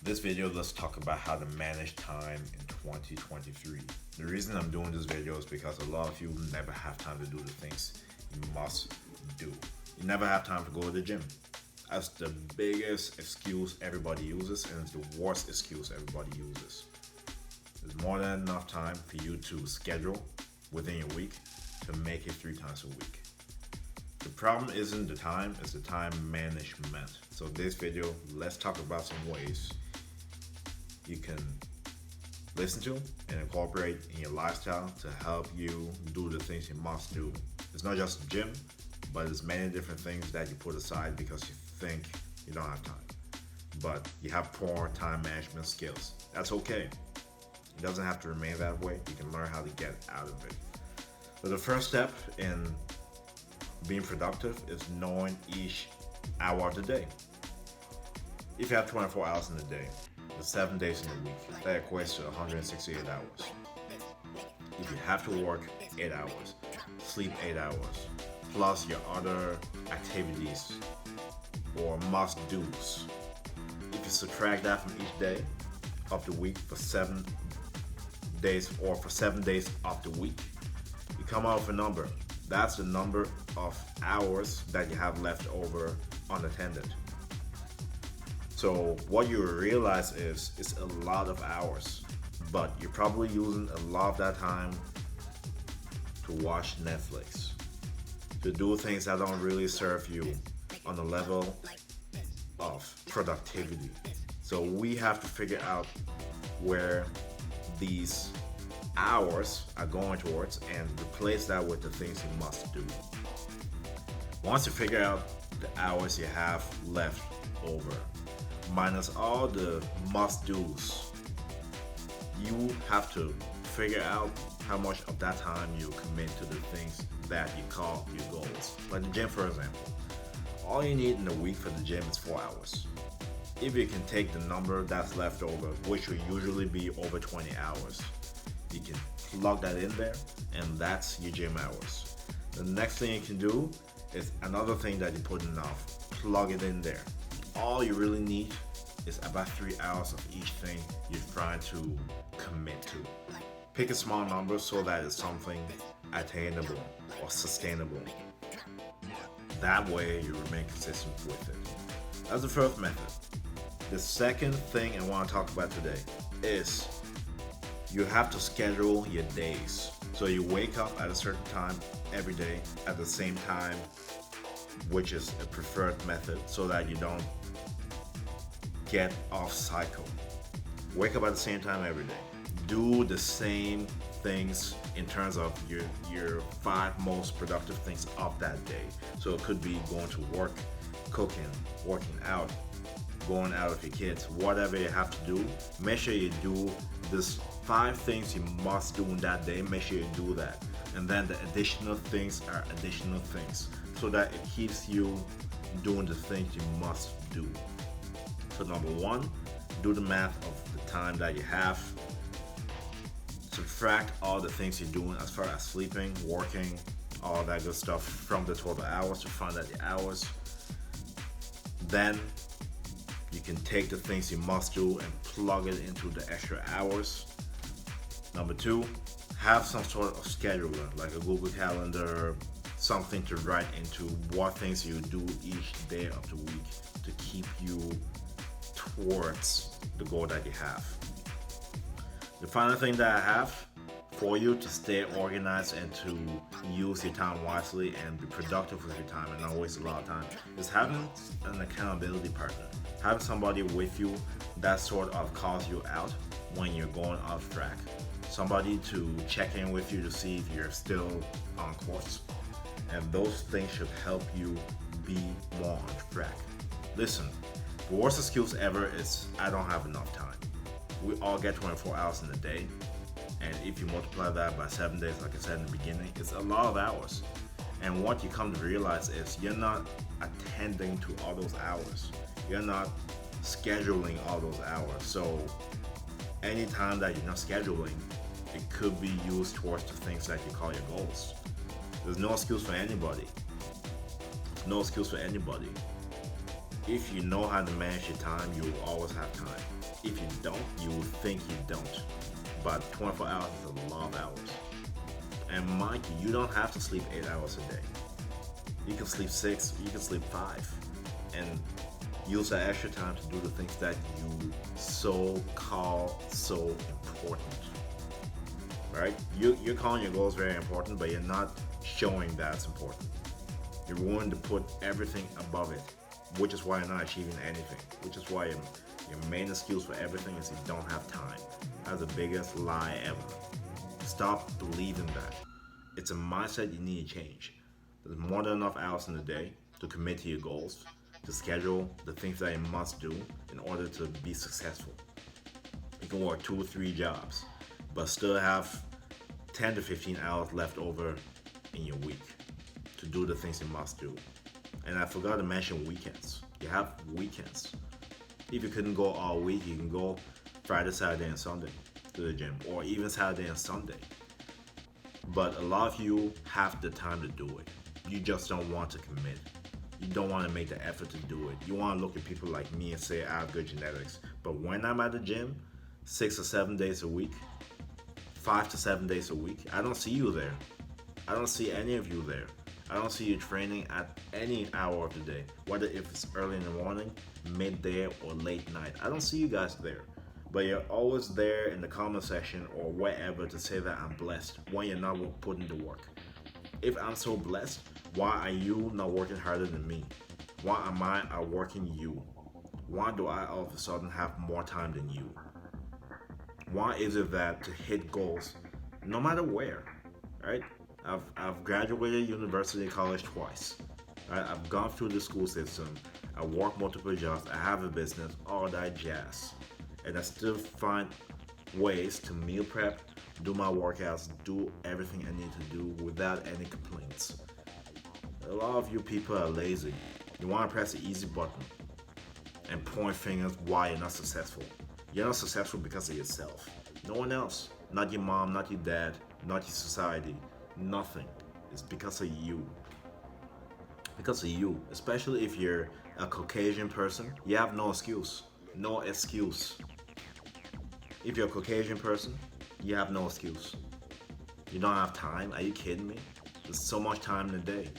This video, let's talk about how to manage time in 2023. The reason I'm doing this video is because a lot of you never have time to do the things you must do. You never have time to go to the gym. That's the biggest excuse everybody uses, and it's the worst excuse everybody uses. There's more than enough time for you to schedule within your week to make it 3 times a week. The problem isn't the time, it's the time management. So this video, let's talk about some ways you can listen to and incorporate in your lifestyle to help you do the things you must do. It's not just the gym, but it's many different things that you put aside because you think you don't have time. But you have poor time management skills. That's okay. It doesn't have to remain that way. You can learn how to get out of it. So the first step in being productive is knowing each hour of the day. If you have 24 hours in a day, the 7 days in a week, that equates to 168 hours. If you have to work 8 hours, sleep 8 hours, plus your other activities or must-dos, if you subtract that from each day of the week for 7 days or for 7 days of the week, you come out with a number. That's the number of hours that you have left over unattended. So what you realize is it's a lot of hours, but you're probably using a lot of that time to watch Netflix, to do things that don't really serve you on the level of productivity. So we have to figure out where these hours are going towards and replace that with the things you must do. Once you figure out the hours you have left over, minus all the must-dos, you have to figure out how much of that time you commit to the things that you call your goals. Like the gym, for example. All you need in a week for the gym is 4 hours. If you can take the number that's left over, which will usually be over 20 hours, you can plug that in there, and that's your gym hours. The next thing you can do is another thing that you put enough, plug it in there. All you really need is about 3 hours of each thing you're trying to commit to. Pick a small number so that it's something attainable or sustainable. That way you remain consistent with it. That's the first method. The second thing I want to talk about today is you have to schedule your days. So you wake up at a certain time every day at the same time, which is a preferred method so that you don't get off cycle. Wake up at the same time every day. Do the same things in terms of your 5 most productive things of that day. So it could be going to work, cooking, working out, going out with your kids, whatever you have to do. Make sure you do this 5 things you must do in that day. Make sure you do that. And then the additional things are additional things so that it keeps you doing the things you must do. So number 1, do the math of the time that you have. Subtract all the things you're doing as far as sleeping, working, all that good stuff from the total hours to find out the hours. Then you can take the things you must do and plug it into the extra hours. Number 2, have some sort of scheduler, like a Google Calendar, something to write into what things you do each day of the week to keep you towards the goal that you have. The final thing that I have for you to stay organized and to use your time wisely and be productive with your time and not waste a lot of time is having an accountability partner. Having somebody with you that sort of calls you out when you're going off track. Somebody to check in with you to see if you're still on course. And those things should help you be more on track. Listen, the worst excuse ever is I don't have enough time. We all get 24 hours in a day, and if you multiply that by 7 days, like I said in the beginning, it's a lot of hours. And what you come to realize is you're not attending to all those hours. You're not scheduling all those hours. So any time that you're not scheduling, it could be used towards the things that you call your goals. There's no excuse for anybody. No excuse for anybody. If you know how to manage your time, you will always have time. If you don't, you will think you don't. But 24 hours is a lot of hours. And mind you, you don't have to sleep 8 hours a day. You can sleep six, you can sleep five, and use that extra time to do the things that you so call so important. Right? You're calling your goals very important, but you're not showing that it's important. You're willing to put everything above it, which is why you're not achieving anything. Which is why your main excuse for everything is you don't have time. That's the biggest lie ever. Stop believing that. It's a mindset you need to change. There's more than enough hours in the day to commit to your goals, to schedule the things that you must do in order to be successful. You can work 2 or 3 jobs, but still have 10 to 15 hours left over in your week to do the things you must do. And I forgot to mention weekends. You have weekends. If you couldn't go all week, you can go Friday, Saturday, and Sunday to the gym, or even Saturday and Sunday. But a lot of you have the time to do it. You just don't want to commit. You don't want to make the effort to do it. You want to look at people like me and say, I have good genetics. But when I'm at the gym, 6 or 7 days a week, 5 to 7 days a week, I don't see you there. I don't see any of you there. I don't see you training at any hour of the day, whether if it's early in the morning, midday, or late night. I don't see you guys there. But you're always there in the comment section or wherever to say that I'm blessed when you're not putting the work. If I'm so blessed, why are you not working harder than me? Why am I outworking you? Why do I all of a sudden have more time than you? Why is it that to hit goals, no matter where, right? I've graduated university college twice. Right? I've gone through the school system. I work multiple jobs. I have a business, all that jazz. And I still find ways to meal prep, do my workouts, do everything I need to do without any complaints. A lot of you people are lazy. You want to press the easy button and point fingers why you're not successful. You're not successful because of yourself. No one else. Not your mom, not your dad, not your society. Nothing. It's because of you. Because of you. Especially if you're a Caucasian person, you have no excuse. No excuse. If you're a Caucasian person, you have no excuse. You don't have time? Are you kidding me? There's so much time in a day.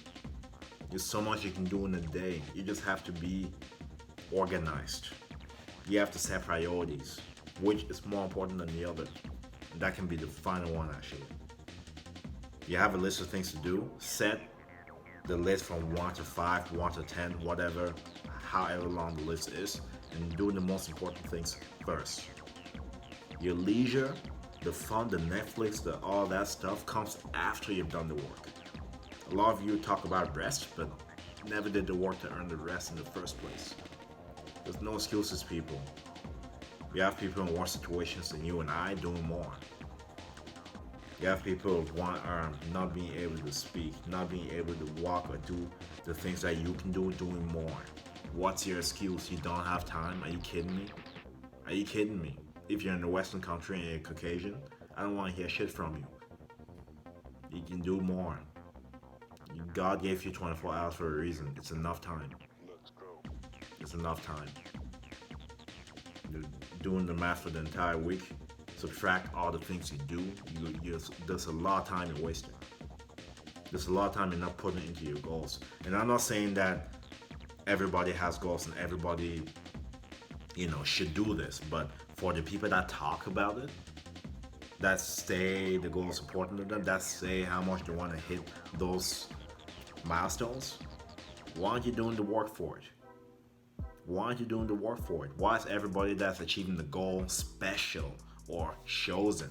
There's so much you can do in a day. You just have to be organized. You have to set priorities. Which is more important than the other? That can be the final one actually. You have a list of things to do. Set the list from 1 to 5, 1 to 10, whatever, however long the list is, and do the most important things first. Your leisure, the fun, the Netflix, all that stuff comes after you've done the work. A lot of you talk about rest, but never did the work to earn the rest in the first place. There's no excuses, people. We have people in worse situations than you and I doing more. You have people with one arm not being able to speak, not being able to walk or do the things that you can do, doing more. What's your excuse? You don't have time? Are you kidding me? Are you kidding me? If you're in a Western country and you're Caucasian, I don't want to hear shit from you. You can do more. God gave you 24 hours for a reason. It's enough time. It's enough time. You're doing the math for the entire week. Subtract all the things you do. There's a lot of time you're wasting. There's a lot of time you're not putting into your goals. And I'm not saying that everybody has goals and everybody, should do this. But for the people that talk about it, that say the goal is important to them, that say how much they want to hit those milestones, why aren't you doing the work for it? Why aren't you doing the work for it? Why is everybody that's achieving the goal special or chosen?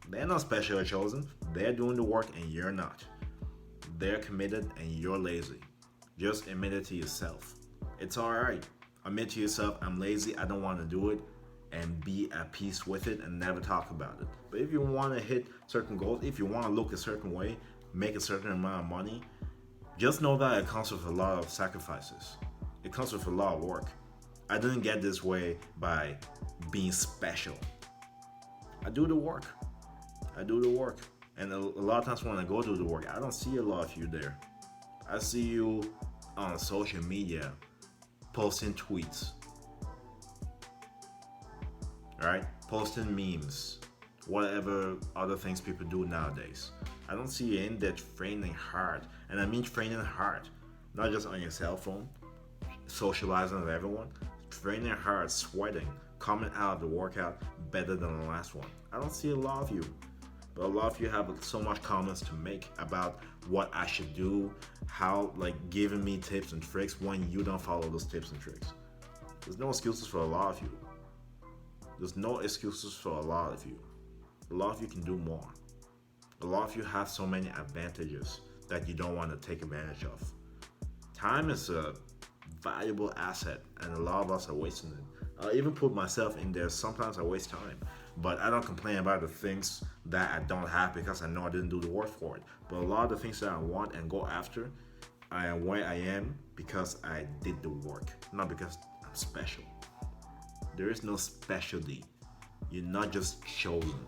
They're not special or chosen. They're doing the work and you're not. They're committed and you're lazy. Just admit it to yourself. It's alright. Admit to yourself, I'm lazy, I don't want to do it, and be at peace with it and never talk about it. But if you want to hit certain goals, if you want to look a certain way, make a certain amount of money, just know that it comes with a lot of sacrifices. It comes with a lot of work. I didn't get this way by being special. I do the work. And a lot of times when I go do the work, I don't see a lot of you there. I see you on social media posting tweets, right? Posting memes, whatever other things people do nowadays. I don't see you in there training hard, and I mean training hard, not just on your cell phone, socializing with everyone, training hard, sweating, coming out of the workout better than the last one. I don't see a lot of you, but a lot of you have so much comments to make about what I should do, how, like, giving me tips and tricks when you don't follow those tips and tricks. There's no excuses for a lot of you. There's no excuses for a lot of you. A lot of you can do more. A lot of you have so many advantages that you don't want to take advantage of. Time is a valuable asset, and a lot of us are wasting it. I even put myself in there. Sometimes I waste time, but I don't complain about the things that I don't have because I know I didn't do the work for it. But a lot of the things that I want and go after, I am where I am because I did the work, not because I'm special. There is no specialty. You're not just chosen.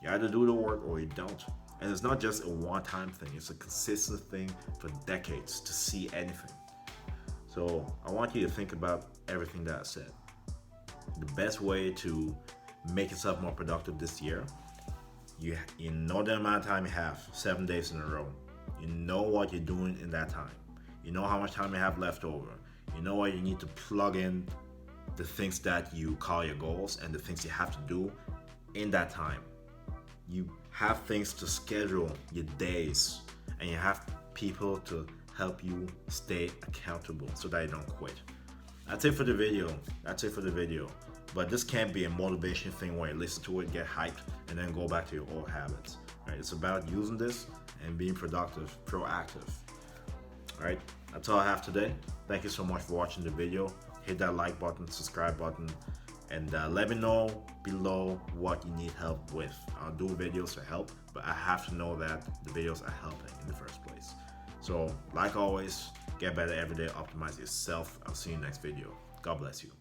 You either do the work or you don't. And it's not just a one-time thing. It's a consistent thing for decades to see anything. So I want you to think about everything that I said. The best way to make yourself more productive this year, you know the amount of time you have, 7 days in a row. You know what you're doing in that time. You know how much time you have left over. You know what you need to plug in the things that you call your goals and the things you have to do in that time. You have things to schedule your days, and you have people to help you stay accountable so that you don't quit. That's it for the video. But this can't be a motivation thing where you listen to it, get hyped, and then go back to your old habits. Right? It's about using this and being productive, proactive. All right, that's all I have today. Thank you so much for watching the video. Hit that like button, subscribe button, and let me know below what you need help with. I'll do videos to help, but I have to know that the videos are helping in the first place. So, like always, get better every day, optimize yourself. I'll see you next video. God bless you.